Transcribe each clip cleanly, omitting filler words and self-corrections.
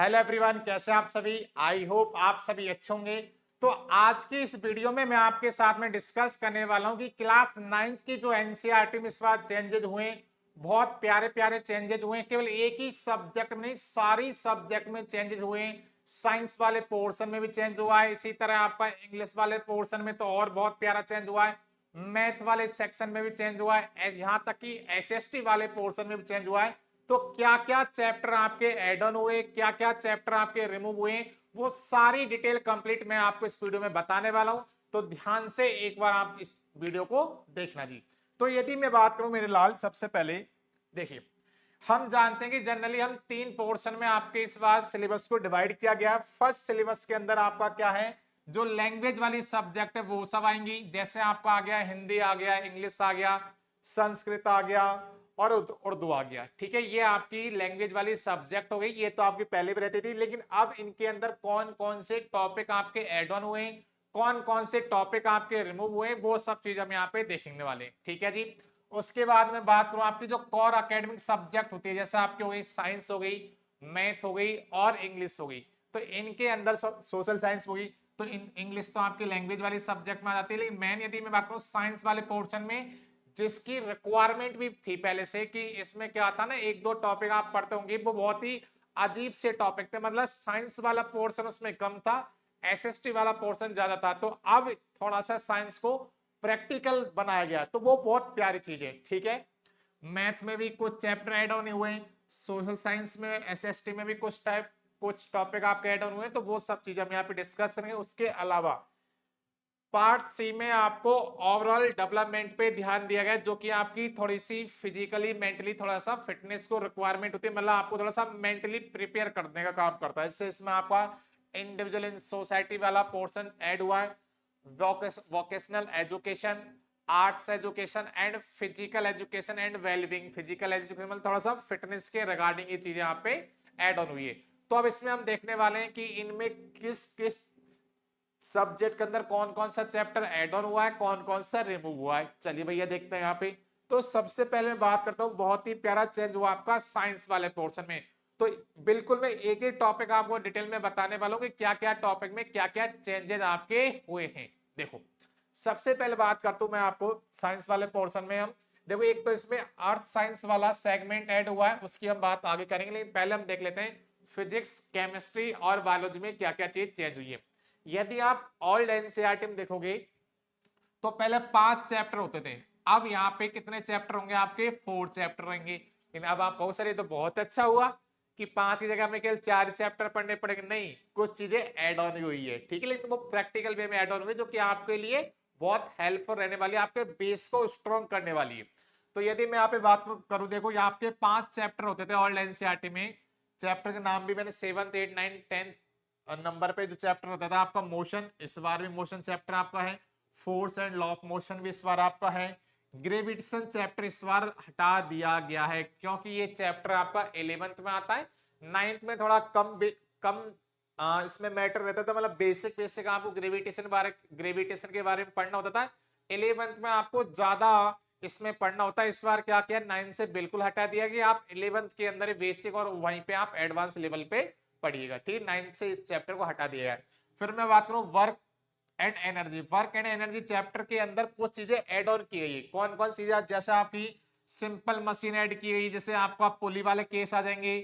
Hello everyone, कैसे आप सभी। आई होप आप सभी अच्छे होंगे। तो आज की इस वीडियो में मैं आपके साथ में डिस्कस करने वाला हूं कि क्लास 9th की जो एनसीईआरटी में इस बार चेंजेस हुए, बहुत प्यारे प्यारे चेंजेस हुए। केवल एक ही सब्जेक्ट में नहीं, सारी सब्जेक्ट में चेंजेस हुए। साइंस वाले पोर्शन में भी चेंज हुआ है, इसी तरह आपका इंग्लिश वाले पोर्शन में तो और बहुत प्यारा चेंज हुआ है। मैथ वाले सेक्शन में भी चेंज हुआ है, यहाँ तक कि एसएसटी वाले पोर्शन में भी चेंज हुआ है। तो क्या क्या चैप्टर आपके एड ऑन हुए, क्या क्या चैप्टर आपके रिमूव हुए, वो सारी डिटेल कंप्लीट मैं आपको इस वीडियो में बताने वाला हूं। तो ध्यान से एक बार आप इस वीडियो को देखना जी। तो यदि मैं बात करूं मेरे लाल, सबसे पहले देखिए, हम जानते हैं कि जनरली हम 3 पोर्शन में आपके इस बार सिलेबस को डिवाइड किया गया। फर्स्ट सिलेबस के अंदर आपका क्या है, जो लैंग्वेज वाली सब्जेक्ट है वो सब आएंगी। जैसे आपका आ गया हिंदी, आ गया इंग्लिश, आ गया संस्कृत, आ गया और उर्दू आ गया। ठीक है, ये आपकी लैंग्वेज वाली सब्जेक्ट हो गई। ये तो आपकी पहले भी रहती थी, लेकिन अब इनके अंदर कौन कौन से टॉपिक आपके एड ऑन हुए, कौन कौन से टॉपिक आपके रिमूव हुए, वो सब चीज हम यहाँ पे देखने वाले। ठीक है जी। उसके बाद में बात करूं आपकी जो कोर एकेडमिक सब्जेक्ट होती है, जैसे आपकी हो गई साइंस, हो गई मैथ, हो गई और इंग्लिश हो गई। तो इनके अंदर सोशल साइंस होगी, तो इंग्लिश तो आपकी लैंग्वेज वाली सब्जेक्ट में आ जाती है। लेकिन मैन यदि मैं बात करूं साइंस वाले पोर्शन में, जिसकी रिक्वायरमेंट भी थी पहले से कि इसमें क्या आता ना, एक दो टॉपिक आप पढ़ते होंगे वो बहुत ही अजीब से टॉपिक थे, मतलब साइंस वाला पोर्शन उसमें कम था, एसएसटी वाला पोर्शन ज्यादा था। तो अब थोड़ा सा साइंस को प्रैक्टिकल बनाया गया, तो वो बहुत प्यारी चीज है। ठीक है, मैथ में भी कुछ चैप्टर ऐड ऑन हुए, सोशल साइंस में एसएसटी में भी कुछ टॉपिक आपके ऐड ऑन हुए, तो वो सब चीज हम यहाँ पे डिस्कस करेंगे। उसके अलावा पार्ट सी में आपको ओवरऑल डेवलपमेंट पे ध्यान दिया गया, जो कि आपकी थोड़ी सी फिजिकली मेंटली थोड़ा सा फिटनेस को रिक्वायरमेंट होती है, मतलब आपको थोड़ा सा मेंटली प्रिपेयर करने का काम करता है। इससे इसमें आपका इंडिविजुअल इन सोसाइटी वाला पोर्शन ऐड हुआ है, vocational education, arts education and physical education and wellbeing. Physical education मतलब थोड़ा सा फिटनेस के रिगार्डिंग ये चीजें यहाँ पे ऐड ऑन हुई है। तो अब इसमें हम देखने वाले हैं कि इनमें किस किस सब्जेक्ट के अंदर कौन कौन सा चैप्टर ऐड ऑन हुआ है, कौन कौन सा रिमूव हुआ है। चलिए भैया देखते हैं यहाँ पे। तो सबसे पहले मैं बात करता हूँ, बहुत ही प्यारा चेंज हुआ आपका साइंस वाले पोर्शन में। तो बिल्कुल मैं एक एक टॉपिक आपको डिटेल में बताने वाला हूँ कि क्या क्या टॉपिक में क्या क्या चेंजेस आपके हुए हैं। देखो, सबसे पहले बात करता हूं मैं आपको साइंस वाले पोर्शन में। हम देखो, एक तो इसमें अर्थ साइंस वाला सेगमेंट ऐड हुआ है, उसकी हम बात आगे करेंगे, लेकिन पहले हम देख लेते हैं फिजिक्स, केमिस्ट्री और बायोलॉजी में क्या क्या चीज चेंज हुई है। यदि आप ओल्ड एनसीईआरटी में देखोगे तो पहले 5 चैप्टर होते थे, अब यहाँ पे कितने चैप्टर होंगे आपके, 4 चैप्टर रहेंगे। लेकिन अब आप बहुत सारे, तो बहुत अच्छा हुआ कि 5 की जगह हमें केवल 4 चैप्टर पढ़ने पड़ेंगे। नहीं, कुछ चीजें ऐड ऑन हुई है। ठीक है, लेकिन वो प्रैक्टिकल वे में ऐड ऑन हुई, जो कि आपके लिए बहुत हेल्पफुल रहने वाली है, आपके बेस को स्ट्रॉन्ग करने वाली है। तो यदि मैं यहाँ पे बात करूं, देखो यहाँ आपके 5 चैप्टर होते थे ओल्ड एनसीईआरटी में। चैप्टर के नाम भी मैंने 7th 8th 9th 10th number पे जो चैप्टर होता था आपका मोशन, इस बार भी मोशन चैप्टर आपका है। Force and law of motion भी इस बार आपका है। ग्रेविटेशन चैप्टर इस बार हटा दिया गया है, क्योंकि ये चैप्टर आपका 11th में आता है। 9th में थोड़ा कम इसमें मैटर रहता था, मतलब बेसिक बेसिक आपको ग्रेविटेशन के बारे में पढ़ना होता था। 11th में आपको ज्यादा इसमें पढ़ना होता है। इस बार क्या किया, 9 से बिल्कुल हटा दिया गया। आप 11th के अंदर बेसिक और वहीं पे आप एडवांस लेवल पे पढ़िएगा। ठीक है, 9 से इस चैप्टर को हटा दिया गया। फिर मैं बात करूं work and energy. Work and energy chapter के अंदर कुछ चीजें ऐड ऑन की गई। कौन कौन चीजें, जैसे आपकी सिंपल मशीन ऐड की गई, जैसे आपका पुली वाले केस आ जाएंगे,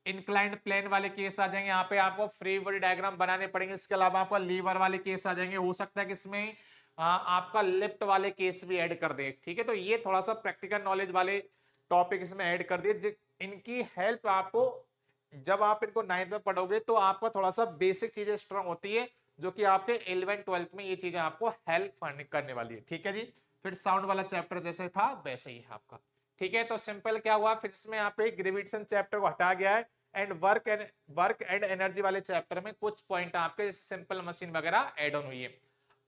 इंक्लाइंड प्लेन वाले केस आ जाएंगे, यहाँ पे आपको फ्री बॉडी डायग्राम बनाने पड़ेंगे। इसके अलावा आपका लीवर वाले केस आ जाएंगे, हो सकता है कि इसमें आपका लिफ्ट वाले केस भी ऐड कर दे। ठीक है, तो ये थोड़ा सा प्रैक्टिकल नॉलेज वाले टॉपिक इसमें ऐड कर दिए। इनकी हेल्प आपको, जब आप इनको 9th में पढ़ोगे तो आपका थोड़ा सा बेसिक चीजें स्ट्रांग होती है, जो कि आपके 11th 12th में ये चीजें आपको हेल्प करने वाली है। ठीक है जी। फिर साउंड वाला चैप्टर जैसे था वैसे ही है आपका। ठीक है, तो सिंपल क्या हुआ, फिर इसमें यहाँ पे ग्रेविटेशन चैप्टर को हटा गया है, एंड वर्क एंड एनर्जी वाले चैप्टर में कुछ पॉइंट आपके सिंपल मशीन वगैरह एड ऑन हुई है।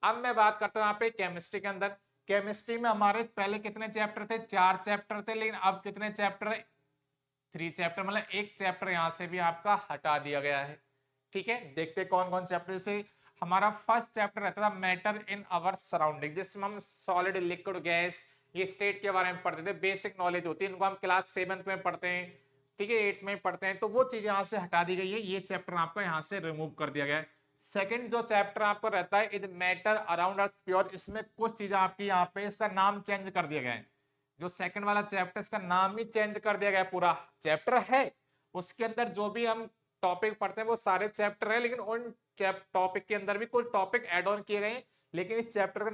अब मैं बात करता हूँ यहाँ पे केमिस्ट्री के अंदर। केमिस्ट्री में हमारे पहले कितने चैप्टर थे, 4 चैप्टर थे, लेकिन अब कितने चैप्टर, 3 चैप्टर, मतलब एक चैप्टर यहां से भी आपका हटा दिया गया है। ठीक है, देखते कौन कौन चैप्टर से। हमारा फर्स्ट चैप्टर रहता था मैटर इन अवर सराउंडिंग, जिसमें हम सॉलिड लिक्विड गैस ये स्टेट के बारे में पढ़ते थे, बेसिक नॉलेज होती है, इनको हम क्लास 7th में पढ़ते हैं। ठीक है, 8th में पढ़ते हैं, तो वो चीज यहाँ से हटा दी गई है, ये चैप्टर आपका यहाँ से रिमूव कर दिया गया है। सेकंड जो चैप्टर आपको रहता है is matter around earth pure, इसमें कुछ चीजें आपकी यहाँ पे इसका नाम चेंज कर दिया गया है। जो सेकंड वाला चैप्टर इसका नाम ही चेंज कर दिया गया है, पूरा चैप्टर है उसके अंदर जो भी हम टॉपिक पढ़ते हैं वो सारे चैप्टर है, लेकिन उन टॉपिक के अंदर भी कुछ टॉपिक ऐड ऑन किए गए हैं, लेकिन इस चैप्टर का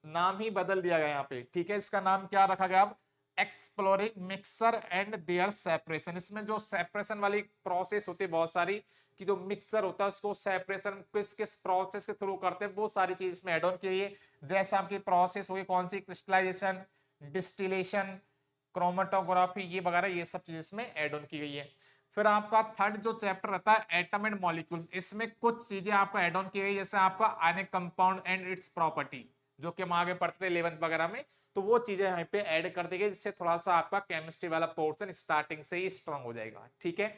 नाम ही बदल दिया गया यहाँ पे। ठीक है, इसका नाम क्या रखा गया अब, exploring mixtures and their separation. इसमें जो सेपरेशन वाली प्रोसेस होती है बहुत सारी, कि जो मिक्सर होता है उसको सेपरेशन किस किस प्रोसेस के थ्रू करते हैं, वो सारी चीज इसमें ऐड ऑन की है। जैसे आपकी प्रोसेस होगी कौन सी, क्रिस्टलाइजेशन, डिस्टिलेशन, क्रोमेटोग्राफी, ये वगैरह ये सब चीज इसमें ऐड ऑन की गई है। फिर आपका थर्ड जो चैप्टर रहता है एटम एंड मॉलिक्यूल्स, इसमें कुछ चीजें आपका ऐड ऑन की गई, जैसे आपका ionic compound and it's property, जो कि हम आगे पढ़ते थे 11th वगैरह में, तो वो चीजें यहाँ पे ऐड कर दी गई, जिससे थोड़ा सा आपका केमिस्ट्री वाला पोर्शन स्टार्टिंग से ही स्ट्रांग हो जाएगा। ठीक है,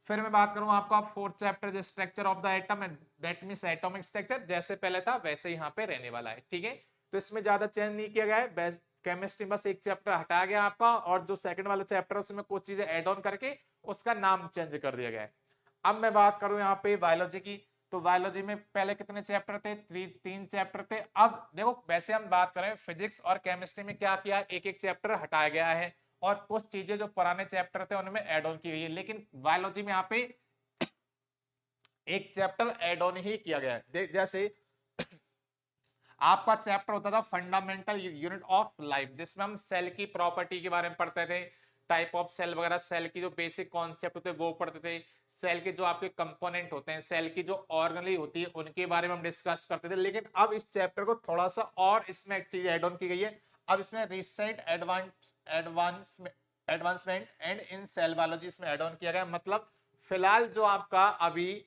फिर मैं बात करूं आपका फोर्थ चैप्टर जो structure of the atom, that means atomic structure, जैसे पहले था वैसे ही यहाँ पे रहने वाला है। ठीक है, तो इसमें ज्यादा चेंज नहीं किया गया है, केमिस्ट्री बस एक चैप्टर हटाया गया आपका, और जो सेकंड वाला चैप्टर है उसमें कुछ चीजें ऐड ऑन करके उसका नाम चेंज कर दिया गया है। अब मैं बात करूं यहाँ पे बायोलॉजी की, तो बायोलॉजी में पहले कितने चैप्टर थे, 3 चैप्टर थे। अब देखो वैसे हम बात करें फिजिक्स और केमिस्ट्री में क्या किया, एक एक चैप्टर हटाया गया है और कुछ चीजें जो पुराने चैप्टर थे उनमें ऐड ऑन की गई है, लेकिन बायोलॉजी में यहाँ पे एक चैप्टर ऐड ऑन ही किया गया है। जैसे आपका चैप्टर होता था फंडामेंटल यूनिट ऑफ लाइफ, जिसमें हम सेल की प्रॉपर्टी के बारे में पढ़ते थे, टाइप ऑफ सेल वगैरह, सेल की जो बेसिक कॉन्सेप्ट होते हैं वो पढ़ते थे, सेल के जो आपके कंपोनेंट होते हैं, सेल की जो ऑर्गेनली होती है उनके बारे में हम डिस्कस करते थे। लेकिन अब इस चैप्टर को थोड़ा सा और इसमें एक चीज ऐड ऑन की गई है, अब इसमें recent advancement and in cell biology इसमें ऐड ऑन किया गया। मतलब फिलहाल जो आपका अभी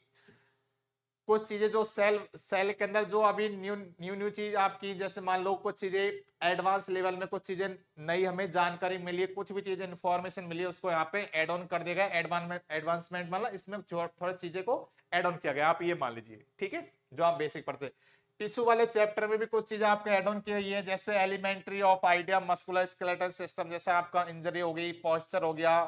कुछ चीजें जो सेल के अंदर जो अभी न्यू चीज आपकी, जैसे मान लो कुछ चीजें एडवांस लेवल में, कुछ चीजें नई हमें जानकारी मिली है, कुछ भी चीजें इंफॉर्मेशन मिली है, उसको यहाँ पे ऐड ऑन कर दिया गया। एडवांसमेंट मतलब इसमें थोड़ी चीजें को ऐड ऑन किया गया, आप ये मान लीजिए। ठीक है, जो आप बेसिक पढ़ते। टिश्यू वाले चैप्टर में भी कुछ चीजें आपके ऐड ऑन की गई है, जैसे elementary of idea, muscular skeletal system, जैसे आपका इंजरी हो गई, पॉस्चर हो गया,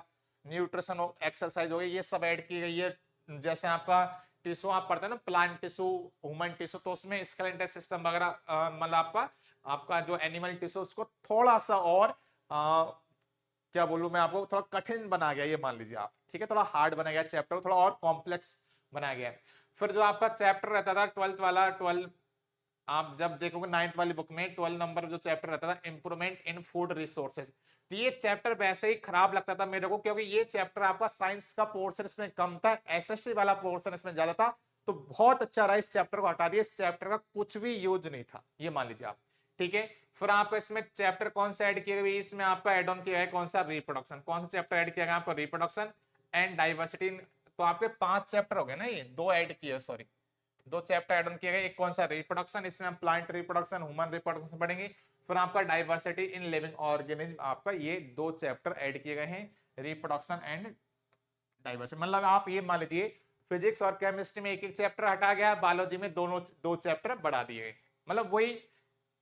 न्यूट्रिशन एक्सरसाइज हो गई, ये सब ऐड की गई है। जैसे आपका टिश्यू आप पढ़ते हैं ना, प्लांट टिश्यू, ह्यूमन टिश्यू, तो उसमें स्केलेटल सिस्टम वगैरह, मतलब आपका जो एनिमल टिश्यू उसको थोड़ा सा और क्या बोलूं मैं आपको, थोड़ा कठिन बना गया, ये मान लीजिए आप। ठीक है, थोड़ा हार्ड बना गया चैप्टर, थोड़ा और कॉम्प्लेक्स बनाया गया। फिर जो आपका चैप्टर रहता था 12th वाला, 12 आप जब देखोगे 9th वाली बुक में 12 नंबर जो चैप्टर रहता था इंप्रूवमेंट इन फूड रिसोर्सेज, तो ये चैप्टर वैसे ही खराब लगता था मेरे को, क्योंकि ये चैप्टर आपका साइंस का पोर्शन इसमें कम था, एसएसटी वाला पोर्शन इसमें ज्यादा था। तो बहुत अच्छा रहा इस चैप्टर को हटा दिया, इस चैप्टर का कुछ भी यूज नहीं था, ये मान लीजिए आप। ठीक है, फिर आपको इसमें चैप्टर कौन सा ऐड किया गया, इसमें आपका एड ऑन किया है कौन सा, रिप्रोडक्शन। कौन सा चैप्टर ऐड किया गया आपको, रिप्रोडक्शन एंड डाइवर्सिटी। तो आपके 5 चैप्टर हो गए ना, ये 2 ऐड किए, सॉरी 2 चैप्टर ऐड ऑन किए गए। एक कौन सा, रिप्रोडक्शन, इसमें हम प्लांट रिप्रोडक्शन, ह्यूमन रिप्रोडक्शन पढ़ेंगे। फिर आपका डाइवर्सिटी इन लिविंग ऑर्गेनिज्म, आपका ये 2 चैप्टर ऐड किए गए हैं, रिप्रोडक्शन एंड डाइवर्सिटी। मतलब आप ये मान लीजिए फिजिक्स और केमिस्ट्री में एक एक चैप्टर हटा गया, बायोलॉजी में दोनों 2 चैप्टर बढ़ा दिए गए। मतलब वही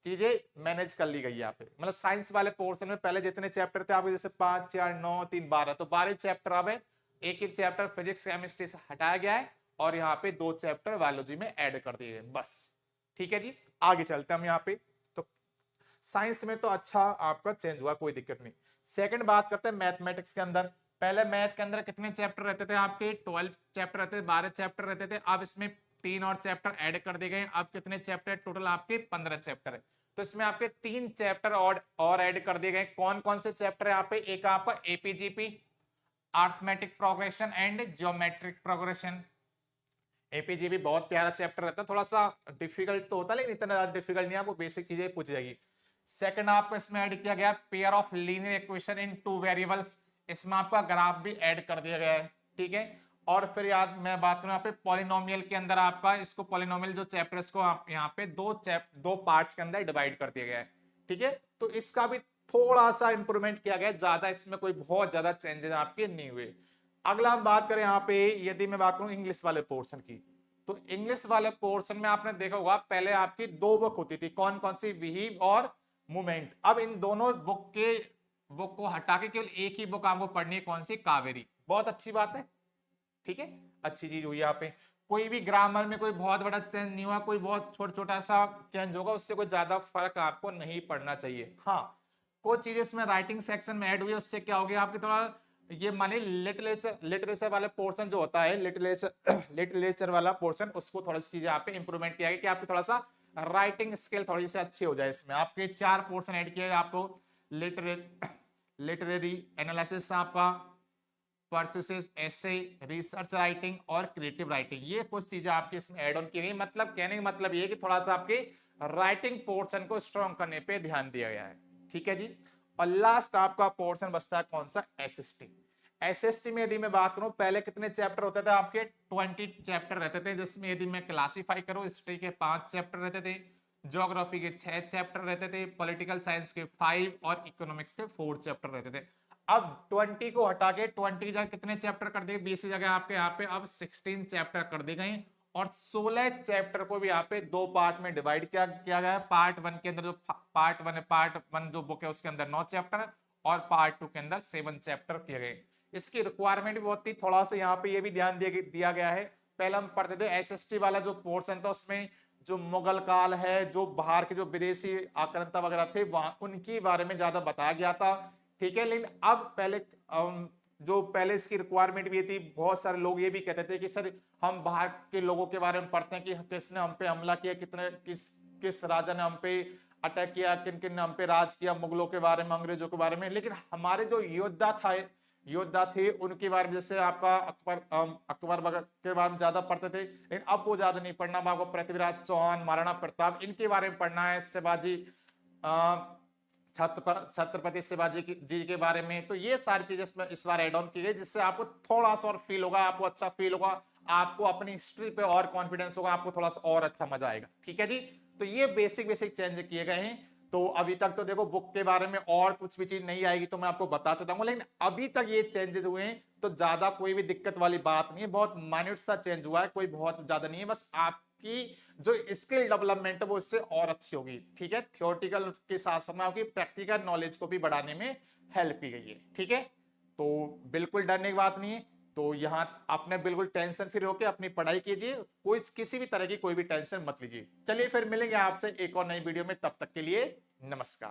चीजें मैनेज कर ली गई यहाँ पे। मतलब साइंस वाले पोर्शन में पहले जितने चैप्टर थे आपके, जैसे 5 4 9 3 12, तो 12 चैप्टर अब एक एक चैप्टर फिजिक्स केमिस्ट्री से हटाया गया है, और यहाँ पे 2 चैप्टर बायोलॉजी में ऐड कर दिए गए बस। ठीक है जी, आगे चलते हैं हम यहाँ पे। तो साइंस में तो अच्छा आपका चेंज हुआ, कोई दिक्कत नहीं। सेकंड बात करते हैं मैथमेटिक्स के अंदर। पहले मैथ के अंदर कितने चैप्टर रहते थे आपके, 12 चैप्टर रहते थे, 12 चैप्टर रहते थे। अब इसमें 3 और चैप्टर ऐड कर दिए गए, अब कितने चैप्टर टोटल आपके, 15 चैप्टर है। तो इसमें आपके 3 चैप्टर और ऐड कर दिए गए। कौन कौन से चैप्टर है यहाँ पे, एक आपका AP GP, arithmetic progression and geometric progression. AP GB बहुत प्यारा चैप्टर रहता है, थोड़ा सा डिफिकल्ट तो होता है लेकिन इतना ज्यादा डिफिकल्ट नहीं है, आपको बेसिक चीजें पूछ जाएगी। सेकंड आपको इसमें ऐड किया गया pair of linear equation in 2 variables, इसमें आपका ग्राफ भी ऐड कर दिया गया है। ठीक है, और फिर याद मैं बात करूं यहाँ पे पॉलिनोमियल के अंदर, आपका इसको पॉलिनोमियल जो चैप्टर इसको आप यहाँ पे 2 पार्ट्स के अंदर डिवाइड कर दिया गया है। ठीक है, तो इसका भी थोड़ा सा इंप्रूवमेंट किया गया, ज्यादा इसमें कोई बहुत ज्यादा चेंजेस आपके नहीं हुए। अगला हम बात करें यहाँ पे, यदि मैं बात करूं इंग्लिश वाले पोर्शन की, तो इंग्लिश वाले पोर्शन में आपने देखा होगा पहले आपकी 2 बुक होती थी, कौन कौन सी, विहीव और मूवमेंट। अब इन दोनों बुक के बुक को हटा के केवल एक ही बुक आपको पढ़नी है, कौन सी, कावेरी। बहुत अच्छी बात है, ठीक है, अच्छी चीज हुई यहाँ पे। कोई भी ग्रामर में कोई बहुत बड़ा चेंज नहीं हुआ, कोई बहुत छोटा छोटा सा चेंज होगा, उससे कोई ज्यादा फर्क आपको नहीं पड़ना चाहिए। हाँ, कुछ चीजें इसमें राइटिंग सेक्शन में ऐड हुई है, उससे क्या हो गया आपकी थोड़ा ये माने लिटरेचर लिटरेचर वाला पोर्शन जो होता है, लिटरेचर वाला पोर्शन, उसको थोड़ा सी चीजें यहाँ पे इंप्रूवमेंट किया गया कि आपकी थोड़ा सा राइटिंग स्किल थोड़ी सी अच्छी हो जाए। इसमें आपके 4 पोर्शन ऐड किए आपको, लिटरेरी एनालिसिस आपका, परसुएसिव एसे, रिसर्च राइटिंग और क्रिएटिव राइटिंग, ये कुछ चीजें आपकी इसमें ऐड ऑन की गई। मतलब कहने का मतलब ये कि थोड़ा सा आपके राइटिंग पोर्शन को स्ट्रॉन्ग करने पे ध्यान दिया गया है, ठीक है जी। और लास्ट आपका पोर्शन बचता है कौन सा, एसएसटी। एसएसटी में यदि मैं बात करूं, पहले कितने चैप्टर होते थे आपके, 20 चैप्टर रहते थे, जिसमें यदि मैं क्लासीफाई करूं, हिस्ट्री के 5 चैप्टर रहते थे, ज्योग्राफी के 6 चैप्टर रहते थे, पॉलिटिकल साइंस के 5 और इकोनॉमिक्स के 4 चैप्टर रहते थे। अब 20 को हटा के 20 की जगह कितने चैप्टर कर दिए, 20 की जगह आपके यहाँ पे अब 16 चैप्टर कर दिए गए, और 16 चैप्टर को भी यहाँ पे 2 पार्ट में डिवाइड किया गया है। पार्ट 1 के अंदर जो पार्ट वन जो बुक है उसके अंदर 9 चैप्टर, और पार्ट 2 के अंदर 7 चैप्टर किए गए। इसकी रिक्वायरमेंट भी बहुत थी, थोड़ा सा यहाँ पे ये भी ध्यान दिया गया है। पहले हम पढ़ते थे एसएसटी वाला जो पोर्शन था, उसमें जो मुगल काल है, जो बाहर के जो विदेशी आक्रांता वगैरह थे, वहां उनके बारे में ज्यादा बताया गया था, ठीक है। लेकिन अब जो पहले इसकी रिक्वायरमेंट भी थी, बहुत सारे लोग ये भी कहते थे कि सर हम बाहर के लोगों के बारे में पढ़ते हैं कि किसने हम पे हमला किया, किस राजा ने हम पे अटैक किया, किन किन ने हम पे राज किया, मुगलों के बारे में, अंग्रेजों के बारे में। लेकिन हमारे जो योद्धा थे उनके बारे में, जैसे आपका अकबर वगैरह के बारे में ज्यादा पढ़ते थे, लेकिन अब वो ज्यादा नहीं पढ़ना। आपको पृथ्वीराज चौहान, महाराणा प्रताप, इनके बारे में पढ़ना है, शिवाजी, छत्रपति शिवाजी जी के बारे में। तो ये सारी चीजें इस बार एड ऑन की गई, जिससे आपको थोड़ा सा और फील होगा, आपको अच्छा फील होगा, आपको अपनी हिस्ट्री पे और कॉन्फिडेंस होगा, आपको थोड़ा सा और अच्छा मजा आएगा, ठीक है जी। तो ये बेसिक चेंज किए गए हैं। तो अभी तक तो देखो बुक के बारे में और कुछ भी चीज नहीं आएगी तो मैं आपको बताते रहूंगा, लेकिन अभी तक ये चेंजेस हुए हैं, तो ज्यादा कोई भी दिक्कत वाली बात नहीं है, बहुत माइन्यूट सा चेंज हुआ है, कोई बहुत ज्यादा नहीं है। बस आपकी जो स्किल डेवलपमेंट है वो इससे और अच्छी होगी, ठीक है। थियोरेटिकल के साथ साथ आपकी प्रैक्टिकल नॉलेज को भी बढ़ाने में हेल्प की गई है, ठीक है। तो बिल्कुल डरने की बात नहीं है। तो यहाँ आपने बिल्कुल टेंशन फ्री होकर अपनी पढ़ाई कीजिए, कोई किसी भी तरह की कोई भी टेंशन मत लीजिए। चलिए फिर मिलेंगे आपसे एक और नई वीडियो में, तब तक के लिए नमस्कार।